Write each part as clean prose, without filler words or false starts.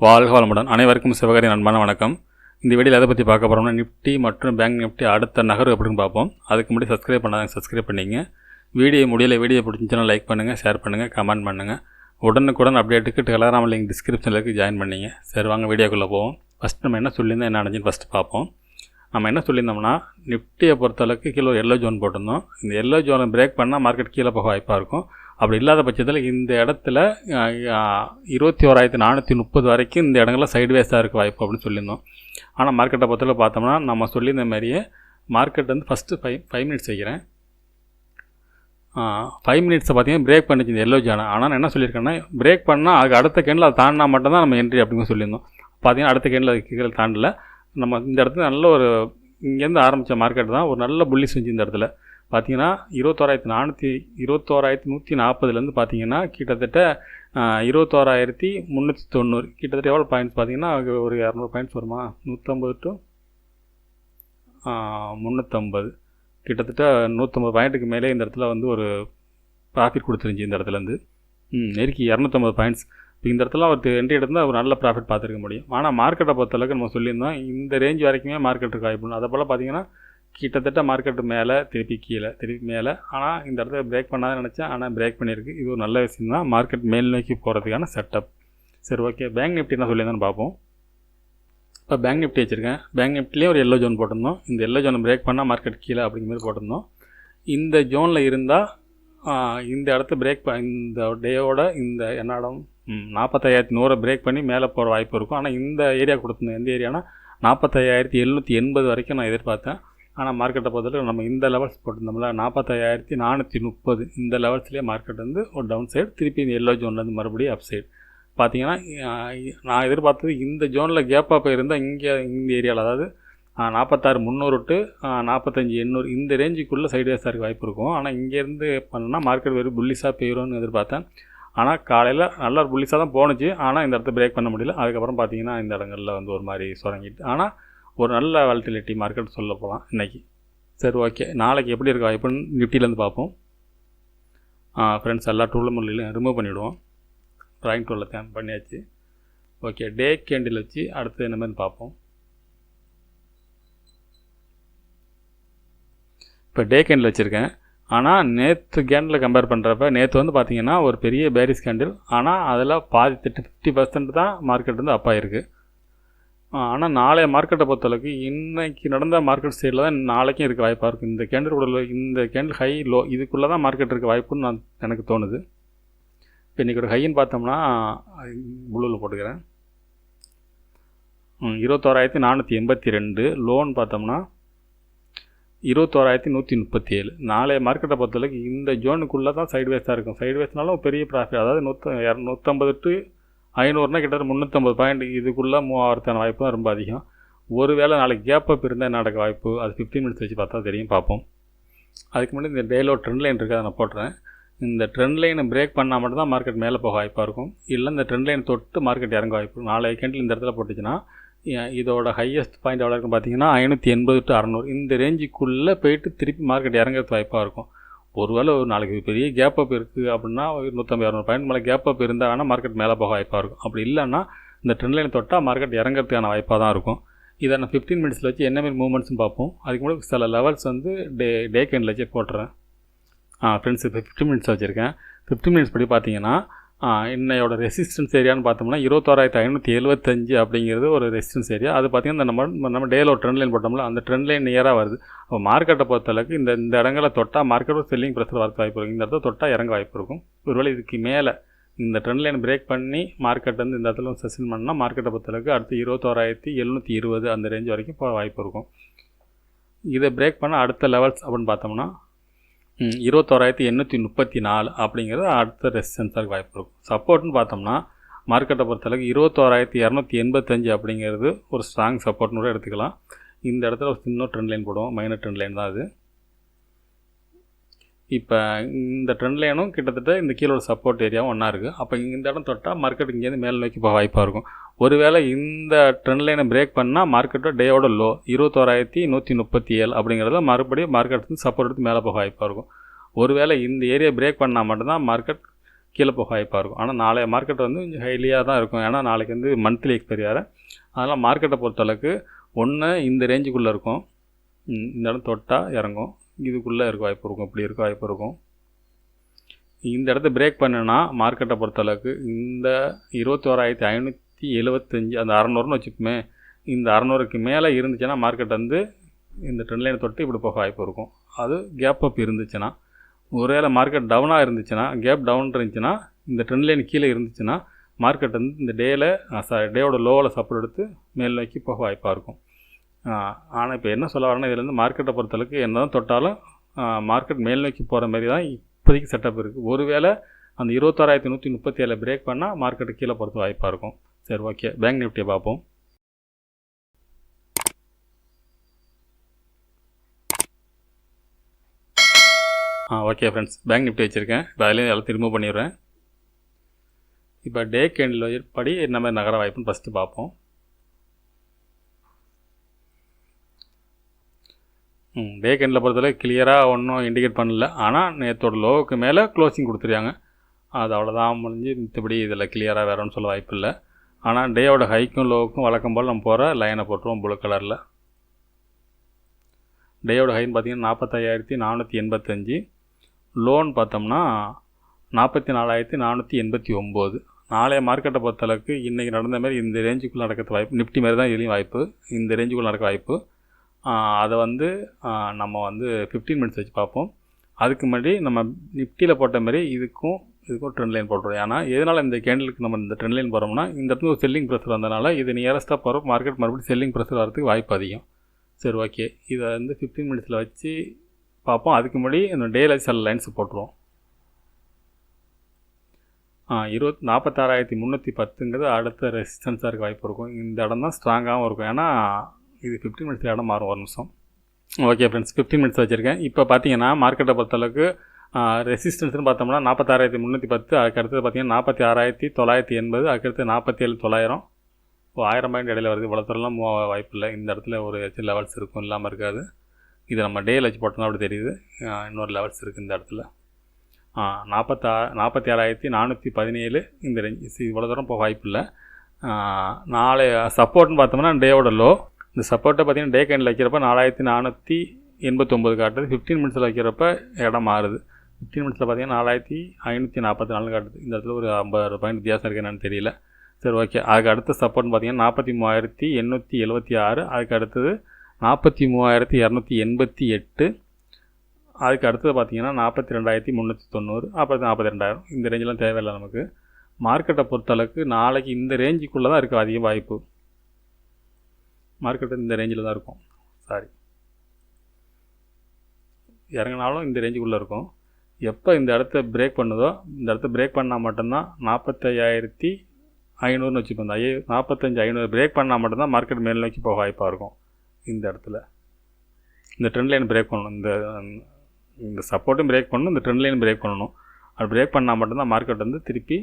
வாழ்க வளமுடன். அனைவருக்கும் சிவகாரியின் அன்பான வணக்கம். இந்த வீடியோவில் எதை பற்றி பார்க்க போகிறோம்னா, நிஃப்டி மற்றும் பேங்க் நிஃப்டி அடுத்த நகர் அப்படின்னு பார்ப்போம். அதுக்கு முன்னாடி சப்ஸ்கிரைப் பண்ணாங்க, சப்ஸ்கிரைப் பண்ணிங்க. வீடியோ பிடிச்சிச்சுன்னா லைக் பண்ணுங்கள், ஷேர் பண்ணுங்கள், கமெண்ட் பண்ணுங்கள். உடனுக்குடன் அப்டேட்டுக்கு டெலகிராம் லிங்க் டிஸ்கிரிப்ஷனில் இருக்குது, ஜாயின் பண்ணிங்க. சரி, வாங்க வீடியோக்குள்ளே போவோம். ஃபஸ்ட் நம்ம என்ன சொல்லியிருந்தோம், என்ன நடந்துன்னு ஃபஸ்ட்டு பார்ப்போம். நம்ம என்ன சொல்லியிருந்தோம்னா, நிஃப்டியை பொறுத்தளவுக்கு கீழே ஒரு எல்லோ ஜோன் போட்டிருந்தோம். இந்த எல்லோ ஜோனை பிரேக் பண்ணால் மார்க்கெட் கீழே போக வாய்ப்பாக இருக்கும். அப்படி இல்லாத பட்சத்தில் இந்த இடத்துல 21,430 வரைக்கும் இந்த இடங்களில் சைட்வேஸாக இருக்க வாய்ப்பு அப்படின்னு சொல்லியிருந்தோம். ஆனால் மார்க்கெட்டை பொறுத்தளவு பார்த்தோம்னா, நம்ம சொல்லியிருந்த மாதிரியே மார்க்கெட் வந்து ஃபஸ்ட்டு 5 மினிட்ஸ் வைக்கிறேன். 5 மினிட்ஸை பார்த்தீங்கன்னா பிரேக் பண்ணிச்சு இந்த எல்லோ ஜோனை. ஆனால் நான் என்ன சொல்லியிருக்கேன்னா, பிரேக் பண்ணால் அதுக்கு அடுத்த கேண்டில் அதை தாண்டினா மட்டும்தான் நம்ம என்ட்ரி அப்படின்னு சொல்லியிருந்தோம். பார்த்தீங்கன்னா அடுத்த கேண்டில் அது கீழே தாண்டல. நம்ம இந்த இடத்துல நல்ல ஒரு இங்கேருந்து ஆரம்பித்த மார்க்கெட் தான் ஒரு நல்ல புள்ளி செஞ்சு இந்த இடத்துல பார்த்தீங்கன்னா 21,140 பார்த்தீங்கன்னா கிட்டத்தட்ட 21,390 கிட்டத்தட்ட எவ்வளோ பாயிண்ட்ஸ் பார்த்தீங்கன்னா ஒரு 200 பாயிண்ட்ஸ் வருமா, 150 to 350 கிட்டத்தட்ட 150 பாயிண்ட்டுக்கு மேலே இந்த இடத்துல வந்து ஒரு ப்ராஃபிட் கொடுத்துருந்துச்சி. இந்த இடத்துலேருந்து நெருக்கி 250 பாயிண்ட்ஸ். இப்போ இந்த இடத்துல ஒரு என்ட்ரி எடுத்தால் ஒரு நல்ல ப்ராஃபிட் பார்த்துருக்க முடியும். ஆனால் மார்க்கெட்டை பொறுத்தளவுக்கு நம்ம சொல்லியிருந்தோம் இந்த ரேஞ்ச் வரைக்குமே மார்க்கெட் இருக்கு வாய்ப்பு. அதை போல் பார்த்தீங்கன்னா கிட்டத்தட்ட மார்க்கெட்டு மேலே திருப்பி கீழே திருப்பி மேலே. ஆனால் இந்த இடத்துல பிரேக் பண்ணாதான் நினச்சேன், ஆனால் பிரேக் பண்ணியிருக்கு. இது ஒரு நல்ல விஷயம் தான், மார்க்கெட் மேல் நோக்கி போகிறதுக்கான செட்டப். சரி, ஓகே. பேங்க் நிஃப்டி என்ன சொல்லியிருந்தான்னு பார்ப்போம். இப்போ பேங்க் நிஃப்டி வச்சுருக்கேன். பேங்க் நிஃப்டிலேயே ஒரு எல்லோ ஜோன் போட்டிருந்தோம். இந்த எல்லோ ஜோனை பிரேக் பண்ணால் மார்க்கெட் கீழே அப்படிங்கிற மாதிரி போட்டிருந்தோம். இந்த ஜோனில் இருந்தால் இந்த இடத்த பிரேக் இந்த டேயோட இந்த என்னடம் 45,100 பிரேக் பண்ணி மேலே போகிற வாய்ப்பு இருக்கும். ஆனால் இந்த ஏரியா கொடுத்துருந்தேன். எந்த ஏரியானா 45,780 வரைக்கும் நான் எதிர்பார்த்தேன். ஆனால் மார்க்கெட்டை பொறுத்தவரை நம்ம இந்த லெவல்ஸ் போட்டிருந்தோம்ல 45,430 இந்த லெவல்ஸ்லேயே மார்க்கெட் வந்து ஒரு டவுன் சைடு, திருப்பி இந்த எல்லோ ஜோன்லேருந்து மறுபடியும் அப் சைடு. பார்த்தீங்கன்னா நான் எதிர்பார்த்தது இந்த ஜோனில் கேப்பாக போயிருந்தால் இங்கே இந்த ஏரியாவில், அதாவது 46,300 to 45,800 இந்த ரேஞ்சுக்குள்ளே சைட்வேஸாக இருக்க வாய்ப்பு இருக்கும். ஆனால் இங்கேருந்து பண்ணால் மார்க்கெட் வெறும் புல்லிஸாக போயிடும்னு எதிர்பார்த்தேன். ஆனால் காலையில் நல்லா புல்லிஸாக தான் போணுச்சு. ஆனால் இந்த இடத்த பிரேக் பண்ண முடியல. அதுக்கப்புறம் பார்த்தீங்கன்னா இந்த இடங்களில் வந்து ஒரு மாதிரி சுரங்கிட்டு, ஆனால் ஒரு நல்ல வாலட்டிலிட்டி மார்க்கெட் சொல்ல போகலாம் இன்றைக்கி. சரி, ஓகே. நாளைக்கு எப்படி இருக்க வாய்ப்புன்னு நிஃப்டிலேருந்து பார்ப்போம். ஃப்ரெண்ட்ஸ், எல்லா டூலும் ரிமூவ் பண்ணிவிடுவோம். ட்ராயிங் டூலில் தேன் பண்ணியாச்சு. ஓகே, டே கேண்டில் வச்சு அடுத்து என்ன மாதிரி பார்ப்போம். இப்போ டே கேண்டில் வச்சுருக்கேன். ஆனால் நேற்று கேண்டில் கம்பேர் பண்ணுறப்ப நேற்று வந்து பார்த்திங்கன்னா ஒரு பெரிய பேரிஸ் கேண்டில். ஆனால் அதில் பாதி 50% தான் மார்க்கெட் வந்து அப்பாயிருக்கு. ஆனால் நாளைய மார்க்கெட்டை பொறுத்தளவுக்கு இன்றைக்கி நடந்த மார்க்கெட் சைடில் தான் நாளைக்கும் இருக்க வாய்ப்பாக இருக்குது. இந்த கேண்டில் கூட இந்த கேண்டில் ஹை லோ இதுக்குள்ளே தான் மார்க்கெட் இருக்க வாய்ப்புன்னு எனக்கு தோணுது. இப்போ இன்றைக்கி ஒரு ஹைன்னு பார்த்தோம்னா ப்ளூவில் போட்டுக்கிறேன் 21,482. லோன்னு பார்த்தோம்னா 21,137. நாளைய மார்க்கெட்டை பொறுத்தளவுக்கு இந்த ஜோனுக்குள்ளே தான் சைட்வேஸாக இருக்கும். சைட்வேஸ்னாலும் பெரிய ப்ராஃபிட், அதாவது 150 to 500 கிட்டத்தட்ட 350 பாயிண்ட் இதுக்குள்ளே மூவ் ஆகிறதுக்கான வாய்ப்பு தான் ரொம்ப அதிகம். ஒருவேளை நாளைக்கு கேப் அப் இருந்தால் என்ன நடக்க வாய்ப்பு, அது 15 மினிட்ஸ் வச்சு பார்த்தா தெரியும், பார்ப்போம். அதுக்கு முன்னாடி இந்த டேலோ ட்ரெண்ட் லைன் இருக்குது, அதை நான் போட்டுறேன். இந்த ட்ரெண்ட் லைனை பிரேக் பண்ணால் மட்டும் தான் மார்க்கெட் மேலே போக வாய்ப்பாக இருக்கும். இல்லை இந்த ட்ரெண்ட் லைன் தொட்டு மார்க்கெட் இறங்க வாய்ப்பு. நாளைய கேண்டில் இந்த இடத்துல போட்டுச்சுன்னா இதோட ஹையஸ்ட் பாயிண்ட் எவ்வளோ இருக்குன்னு பார்த்தீங்கன்னா 580 to 600 இந்த ரேஞ்சுக்குள்ளே போயிட்டு திருப்பி மார்க்கெட் இறங்கிறது வாய்ப்பாக இருக்கும். ஒருவேளை ஒரு நாளைக்கு பெரிய கேப் அப் இருக்குது அப்படின்னா 150-200 பாயிண்ட் மேலே கேப் அப் இருந்தால் வேணால் மார்க்கெட் மேலே போக வாய்ப்பாக இருக்கும். அப்படி இல்லைன்னா இந்த ட்ரெண்ட் லைன் தொட்டால் மார்க்கெட் இறங்கிறதுக்கான வாய்ப்பாக தான் இருக்கும். இதை நான் 15 மினிட்ஸில் வச்சு என்ன மாதிரி மூவ்மெண்ட்ஸும் பார்ப்போம். அதுக்கு முன்னாடி சில லெவல்ஸ் வந்து டே கேண்டில் வச்சு போட்டுறேன். ஃப்ரெண்ட்ஸ், இப்போ 15 மினிட்ஸ் வச்சுருக்கேன். 15 மினிட்ஸ் படி பார்த்தீங்கன்னா இன்னையோட ரெசிஸ்டன்ஸ் ஏரியான்னு பார்த்தோம்னா 21,575 அப்படிங்கிறது ஒரு ரெசிஸ்டன்ஸ் ஏரியா. அது பார்த்திங்கன்னா நம்ம டேல ஒரு ட்ரெண்ட் லைன் போட்டோம்ல, அந்த ட்ரெண்ட் லைன் நியராக வருது. அப்போ மார்க்கெட்டை பொறுத்தளவுக்கு இந்த இடங்களை தொட்டால் மார்க்கெட் ஒரு செல்லிங் ப்ரெஷர் வரது வாய்ப்பு இருக்கும். இந்த இடத்துல தொட்டால் இறங்க வாய்ப்பு இருக்கும். ஒருவேளை இதுக்கு மேலே இந்த ட்ரெண்ட் லைன் பிரேக் பண்ணி மார்க்கெட் வந்து இந்த இடத்துல செஷன் பண்ணால் மார்க்கெட்டை பொறுத்தளவுக்கு அடுத்து 21,720 அந்த ரேஞ்ச் வரைக்கும் போக வாய்ப்பு இருக்கும். இதை பிரேக் பண்ண அடுத்த லெவல்ஸ் அப்படின்னு பார்த்தோம்னா 21,834 அப்படிங்கிறது அடுத்த ரெசிஸ்டன்ஸாக வாய்ப்பு இருக்கும். சப்போர்ட்னு பார்த்தோம்னா மார்க்கெட்டை பொறுத்தளவுக்கு 21,285 அப்படிங்கிறது ஒரு ஸ்ட்ராங் சப்போர்ட்னு கூட எடுத்துக்கலாம். இந்த இடத்துல ஒரு சின்ன ட்ரெண்ட் லைன் போடுவோம், மைனர் ட்ரெண்ட் லைன் தான் அது. இப்போ இந்த ட்ரெண்ட் லைனும் கிட்டத்தட்ட இந்த கீழோட சப்போர்ட் ஏரியாவும் ஒன்றா இருக்குது. அப்போ இந்த இடம் தொட்டால் மார்க்கெட் இங்கேருந்து மேல் நோக்கி போக வாய்ப்பாக இருக்கும். ஒருவேளை இந்த ட்ரெண்ட் லைனை பிரேக் பண்ணால் மார்க்கெட்டோட டேயோட லோ 21,137 அப்படிங்கிறத மறுபடியும் மார்க்கெட் வந்து சப்போர்ட் எடுத்து மேலே போக வாய்ப்பாக இருக்கும். ஒருவேளை இந்த ஏரியா பிரேக் பண்ணால் மட்டும்தான் மார்க்கெட் கீழே போக வாய்ப்பாக இருக்கும். ஆனால் நாளைய மார்க்கெட் வந்து கொஞ்சம் ஹைலியாக தான் இருக்கும். ஏன்னா நாளைக்கு வந்து மந்த்லி எக்ஸ்பைரி வேறு. அதனால் மார்க்கெட்டை பொறுத்தளவுக்கு ஒன்று இந்த ரேஞ்சுக்குள்ளே இருக்கும், இந்த இடம் தொட்டால் இறங்கும், இதுக்குள்ளே இருக்க வாய்ப்பு இருக்கும், இப்படி இருக்க வாய்ப்பு இருக்கும். இந்த இடத்த பிரேக் பண்ணுனா மார்க்கெட்டை பொறுத்தளவுக்கு இந்த 21,575 அந்த 600ன்னு வச்சுப்போமே, இந்த 600க்கு மேலே இருந்துச்சுன்னா மார்க்கெட் வந்து இந்த ட்ரெண்ட் லைனை தொட்டு இப்படி போக வாய்ப்பு இருக்கும். அது கேப் அப் இருந்துச்சுன்னா, ஒருவேளை மார்க்கெட் டவுனாக இருந்துச்சுன்னா, கேப் டவுன் இருந்துச்சுன்னா, இந்த ட்ரெண்ட் லைன் கீழே இருந்துச்சுன்னா மார்க்கெட் வந்து இந்த டேயோட லோவில் சப்போர்ட் எடுத்து மேல் நோக்கி போக வாய்ப்பாக இருக்கும். ஆனால் இப்போ என்ன சொல்ல வரேன்னா, இதில் வந்து மார்க்கெட்டை பொறுத்தளவுக்கு என்ன தான் தொட்டாலும் மார்க்கெட் மேல் நோக்கி போகிற மாதிரி தான் இப்போதைக்கு செட்டப் இருக்குது. ஒருவேளை அந்த 26,137 பிரேக் பண்ணால் மார்க்கெட்டு கீழே போகிறது வாய்ப்பாக இருக்கும். சரி, ஓகே, பேங்க் நிஃப்டியை பார்ப்போம். ஓகே ஃப்ரெண்ட்ஸ், பேங்க் நிஃப்டி வச்சுருக்கேன். இப்போ அதுலேயும் எல்லாம் ரிமூவ் பண்ணிடுறேன். இப்போ டே கேண்டில் படி என்ன மாதிரி நகர வாய்ப்புன்னு ஃபஸ்ட்டு பார்ப்போம். டே கேண்டில் பொறுத்தவரை கிளியராக ஒன்றும் இண்டிகேட் பண்ணல. ஆனால் நேற்றோட லோவுக்கு மேலே க்ளோசிங் கொடுத்துருக்காங்க. அது அவ்வளோதான் முடிஞ்சு. மித்தபடி இதில் கிளியராக வேறு ஒன்றும் சொல்ல வாய்ப்பு இல்லை. ஆனால் டேயோட ஹைக்கும் லோவுக்கும் வழக்கம் போல் நம்ம போகிற லைனை போட்டுருவோம் ப்ளூ கலரில். டேயோட ஹைன்னு பார்த்தீங்கன்னா 45,485, லோன் பார்த்தோம்னா 44,489. நாளைய மார்க்கெட்டை பொறுத்தளவுக்கு இன்றைக்கி நடந்த மாதிரி இந்த ரேஞ்சுக்குள்ளே நடக்கிறது வாய்ப்பு, நிஃப்டி மாதிரி தான் இதுலேயும் வாய்ப்பு, இந்த ரேஞ்சுக்குள்ளே நடக்க வாய்ப்பு. அதை வந்து நம்ம வந்து 15 மினிட்ஸ் வச்சு பார்ப்போம். அதுக்கு முன்னாடி நம்ம நிஃப்டியில் போட்ட மாதிரி இதுக்கும் ட்ரெண்ட் லைன் போட்டுருவோம். ஏன்னா எதனால் இந்த கேண்டலுக்கு நம்ம இந்த ட்ரெண்ட் லைன் போகிறோம்னா, இந்த இடத்துல ஒரு செல்லிங் ப்ரெஷர் வந்தனால இது நியரஸ்ட்டாக போகிற மார்க்கெட் மறுபடியும் செல்லிங் ப்ரெஷர் வரதுக்கு வாய்ப்பு அதிகம். சரி, ஓகே, இதை வந்து 15 மினிட்ஸில் வச்சு பார்ப்போம். அதுக்கு முன்னாடி இந்த டேல சில லைன்ஸ் போட்டுருவோம். 46,310ங்கிறது அடுத்த ரெசிஸ்டன்ஸாக இருக்க வாய்ப்பு இருக்கும். இந்த இடம் தான் ஸ்ட்ராங்காகவும் இருக்கும். ஏன்னா இது 15 மினிட்ஸில் இடம் மாறும். ஒரு நிமிஷம். ஓகே ஃப்ரெண்ட்ஸ், 15 மினிட்ஸ் வச்சுருக்கேன். இப்போ பார்த்தீங்கன்னா மார்க்கெட்டை பொறுத்தளவுக்கு ரெசிஸ்டன்ஸ்னு பார்த்தோம்னா 46,310, அதுக்கு அடுத்தது பார்த்தீங்கன்னா 46,980, அதுக்கடுத்து 47,900. 1000 பாயிண்ட் இடையில வருது. இவ்வளோ தூரம்லாம் வாய்ப்பு இல்லை. இந்த இடத்துல ஒரு லெவல்ஸ் இருக்கும், இல்லாமல் இருக்காது. இது நம்ம டேயில் வச்சு போட்டோம்னா அப்படி தெரியுது. இன்னொரு லெவல்ஸ் இருக்குது இந்த இடத்துல. 46,417 இந்த ரேஞ்ச். இவ்வளோ தூரம் போக வாய்ப்பு இல்லை. நாளை சப்போர்ட்னு பார்த்தோம்னா டேயோட லோ. இந்த சப்போர்ட்டை பார்த்தீங்கன்னா டே கேண்டில் வைக்கிறப்ப 4,489 காட்டுது. 15 மினிட்ஸில் வைக்கிறப்ப இடம் மாறுது. 15 மினிட்ஸில் பார்த்தீங்கன்னா 4,544 காட்டுது. இந்த இடத்துல ஒரு 50 பாயிண்ட் வித்தியாசம் இருக்குது என்னன்னு தெரியல. சரி, ஓகே. அதுக்கு அடுத்த சப்போர்ட்னு பார்த்தீங்கன்னா 43,876, அதுக்கு அடுத்தது 43,288, அதுக்கு அடுத்தது பார்த்தீங்கன்னா 42,390, அப்புறம் 42,000. இந்த ரேஞ்செலாம் தேவையில்லை நமக்கு. மார்க்கெட்டை பொறுத்தளவுக்கு நாளைக்கு இந்த ரேஞ்சுக்குள்ளே தான் இருக்குது அதிக வாய்ப்பு. மார்க்கெட்டு இந்த ரேஞ்சில் தான் இருக்கும். இறங்கினாலும் இந்த ரேஞ்சுக்குள்ளே இருக்கும். எப்போ இந்த இடத்த பிரேக் பண்ணுதோ, இந்த இடத்த பிரேக் பண்ணால் மட்டும்தான் 45,500ன்னு வச்சுப்போம். 45,500 பிரேக் பண்ணால் மட்டும்தான் மார்க்கெட் மேல் நோக்கி போக வாய்ப்பாக இருக்கும். இந்த இடத்துல இந்த ட்ரெண்ட் லைன் பிரேக் பண்ணணும், இந்த சப்போர்ட்டும் பிரேக் பண்ணணும், இந்த ட்ரெண்ட் லைன் பிரேக் பண்ணணும். அது பிரேக் பண்ணால் மட்டும்தான் மார்க்கெட் வந்து திருப்பி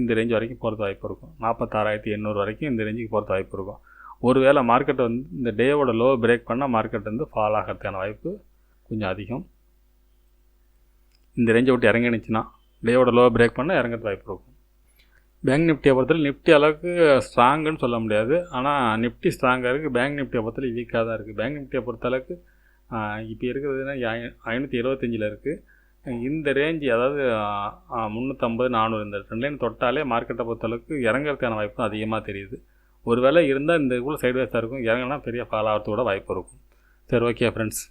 இந்த ரேஞ்ச் வரைக்கும் போகிறது வாய்ப்பு இருக்கும். 46,800 வரைக்கும் இந்த ரேஞ்சுக்கு போகிறது வாய்ப்பு இருக்கும். ஒருவேளை மார்க்கெட் வந்து இந்த டேவோட லோ பிரேக் பண்ணால் மார்க்கெட் வந்து ஃபால் ஆகிறதுக்கான வாய்ப்பு கொஞ்சம் அதிகம். இந்த ரேஞ்சை விட்டு இறங்கினுச்சுன்னா டேவோட லோ பிரேக் பண்ணால் இறங்கிறது வாய்ப்பு இருக்கும். பேங்க் நிஃப்டியை பொறுத்தவரை நிஃப்டி அளவுக்கு ஸ்ட்ராங்குன்னு சொல்ல முடியாது. ஆனால் நிஃப்டி ஸ்ட்ராங்காக இருக்குது. பேங்க் நிஃப்டியை பொறுத்தவரை வீக்காக தான் இருக்குது. பேங்க் நிஃப்டியை பொறுத்தளவுக்கு இப்போ இருக்கிறதுனா 575 இருக்குது. இந்த ரேஞ்சு அதாவது 350, 400 இந்த ட்ரெண்ட் லைன் தொட்டாலே மார்க்கெட்டை பொறுத்தளவுக்கு இறங்கிறதுக்கான வாய்ப்பு அதிகமாக தெரியுது. ஒரு வேளை இருந்தால் இந்த இதுக்குள்ளே சைட்வேஸாக இருக்கும், இறங்கினா பெரிய ஃபால் ஆகிறதுக்கூட வாய்ப்பு இருக்கும். சரி, ஓகே ஃப்ரெண்ட்ஸ்,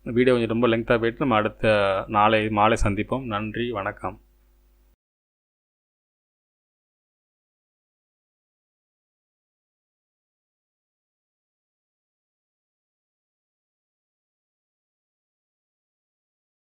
வீடியோ கொஞ்சம் ரொம்ப லெங்க்த்தாக போயிட்டு நம்ம அடுத்த நாளை மாலை சந்திப்போம். நன்றி, வணக்கம்.